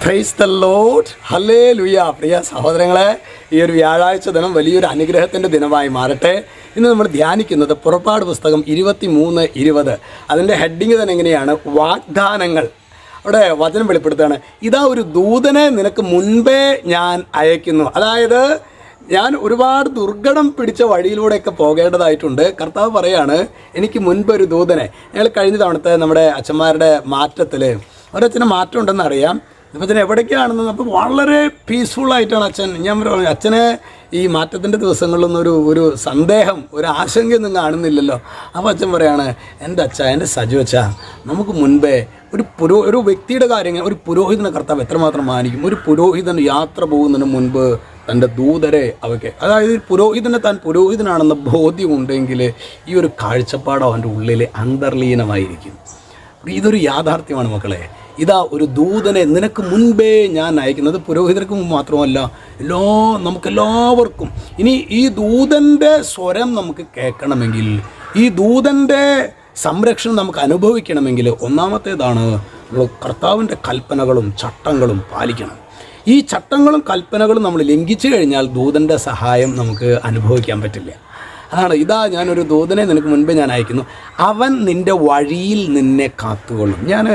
Price the lord, hallelujah. പ്രിയ സഹോദരങ്ങളെ, ഈ ഒരു വ്യാഴാഴ്ച ദിനം വലിയൊരു അനുഗ്രഹത്തിൻ്റെ ദിനമായി മാറട്ടെ. ഇന്ന് നമ്മൾ ധ്യാനിക്കുന്നത് പുറപ്പാട് പുസ്തകം 23:20. അതിൻ്റെ ഹെഡിങ് തന്നെ എങ്ങനെയാണ്? വാഗ്ദാനങ്ങൾ. അവിടെ വചനം വെളിപ്പെടുത്തുകയാണ്, ഇതാ ഒരു ദൂതനെ നിനക്ക് മുൻപേ ഞാൻ അയക്കുന്നു. അതായത് ഞാൻ ഒരുപാട് ദുർഘടം പിടിച്ച വഴിയിലൂടെയൊക്കെ പോകേണ്ടതായിട്ടുണ്ട്. കർത്താവ് പറയാണ്, എനിക്ക് മുൻപൊരു ദൂതനെ. ഞങ്ങൾ കഴിഞ്ഞ തവണത്തെ നമ്മുടെ അച്ഛന്മാരുടെ മാറ്റത്തിൽ ഒരച്ഛന് മാറ്റം ഉണ്ടെന്ന് അറിയാം. ഇപ്പം അച്ഛൻ എവിടേക്കാണെന്ന് അപ്പോൾ വളരെ പീസ്ഫുള്ളായിട്ടാണ് അച്ഛൻ. ഞാൻ അച്ഛനെ ഈ മാറ്റത്തിൻ്റെ ദിവസങ്ങളിലൊന്നും ഒരു സന്ദേഹം, ഒരു ആശങ്കയൊന്നും കാണുന്നില്ലല്ലോ. അപ്പോൾ അച്ഛൻ പറയാണ്, എൻ്റെ സജു അച്ഛാ, നമുക്ക് മുൻപേ ഒരു വ്യക്തിയുടെ കാര്യങ്ങൾ, ഒരു പുരോഹിതനെ കർത്താവ് എത്രമാത്രം മാനിക്കും. ഒരു പുരോഹിതൻ യാത്ര പോകുന്നതിന് മുൻപ് തൻ്റെ ദൂതരെ അവയ്ക്ക്, അതായത് പുരോഹിതനെ താൻ പുരോഹിതനാണെന്ന ബോധ്യമുണ്ടെങ്കിൽ ഈ ഒരു കാഴ്ചപ്പാട് അവൻ്റെ ഉള്ളിൽ അന്തർലീനമായിരിക്കും. ഇതൊരു യാഥാർത്ഥ്യമാണ് മക്കളെ. ഇതാ ഒരു ദൂതനെ നിനക്ക് മുൻപേ ഞാൻ അയക്കുന്നത്. പുരോഹിതർക്ക് മാത്രമല്ല, നമുക്കെല്ലാവർക്കും. ഇനി ഈ ദൂതൻ്റെ സ്വരം നമുക്ക് കേൾക്കണമെങ്കിൽ, ഈ ദൂതൻ്റെ സംരക്ഷണം നമുക്ക് അനുഭവിക്കണമെങ്കിൽ ഒന്നാമത്തേതാണ് നമ്മൾ കർത്താവിൻ്റെ കൽപ്പനകളും ചട്ടങ്ങളും പാലിക്കണം. ഈ ചട്ടങ്ങളും കൽപ്പനകളും നമ്മൾ ലംഘിച്ചു കഴിഞ്ഞാൽ ദൂതൻ്റെ സഹായം നമുക്ക് അനുഭവിക്കാൻ പറ്റില്ല. അതാണ്, ഇതാ ഞാനൊരു ദൂതനെ നിനക്ക് മുൻപേ ഞാൻ അയക്കുന്നു, അവൻ നിൻ്റെ വഴിയിൽ നിന്നെ കാത്തുകൊള്ളും. ഞാൻ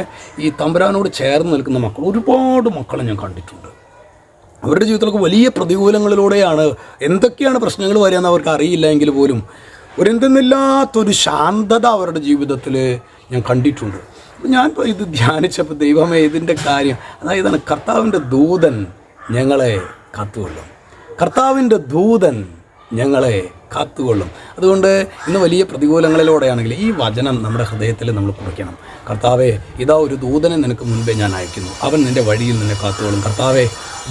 ഈ തമ്പുരാനോട് ചേർന്ന് നിൽക്കുന്ന ഒരുപാട് മക്കളെ ഞാൻ കണ്ടിട്ടുണ്ട്. അവരുടെ ജീവിതത്തിലൊക്കെ വലിയ പ്രതികൂലങ്ങളിലൂടെയാണ്, എന്തൊക്കെയാണ് പ്രശ്നങ്ങൾ വരികയെന്ന് അവർക്ക് അറിയില്ല എങ്കിൽ പോലും എന്തെന്നില്ലാത്തൊരു ശാന്തത അവരുടെ ജീവിതത്തിൽ ഞാൻ കണ്ടിട്ടുണ്ട്. ഞാൻ ഇത് ധ്യാനിച്ചപ്പോൾ ദൈവമേ, ഇതിൻ്റെ കാര്യം അതായത് കർത്താവിൻ്റെ ദൂതൻ ഞങ്ങളെ കാത്തുകൊള്ളും. കർത്താവിൻ്റെ ദൂതൻ ഞങ്ങളെ കാത്തുകൊള്ളും. അതുകൊണ്ട് ഇന്ന് വലിയ പ്രതികൂലങ്ങളിലൂടെയാണെങ്കിൽ ഈ വചനം നമ്മുടെ ഹൃദയത്തിൽ നമ്മൾ കുറിക്കണം. കർത്താവേ, ഇതാ ഒരു ദൂതനെ നിനക്ക് മുൻപേ ഞാൻ അയക്കുന്നു, അവൻ നിൻ്റെ വഴിയിൽ നിന്നെ കാത്തുകൊള്ളും. കർത്താവേ,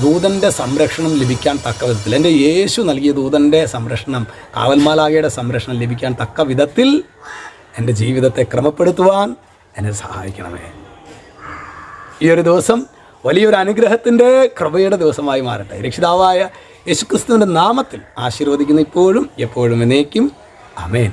ദൂതൻ്റെ സംരക്ഷണം ലഭിക്കാൻ തക്ക വിധത്തിൽ, എൻ്റെ യേശു നൽകിയ ദൂതൻ്റെ സംരക്ഷണം, കാവൽമാലാഖയുടെ സംരക്ഷണം ലഭിക്കാൻ തക്ക വിധത്തിൽ എൻ്റെ ജീവിതത്തെ ക്രമപ്പെടുത്തുവാൻ എന്നെ സഹായിക്കണമേ. ഈ ഒരു ദിവസം വലിയൊരു അനുഗ്രഹത്തിൻ്റെ കൃപയുടെ ദിവസമായി മാറട്ടെ. രക്ഷിതാവായ യേശുക്രിസ്തുവിൻ്റെ നാമത്തിൽ ആശീർവദിക്കുന്ന ഇപ്പോഴും എപ്പോഴും എന്നേക്കും. ആമേൻ.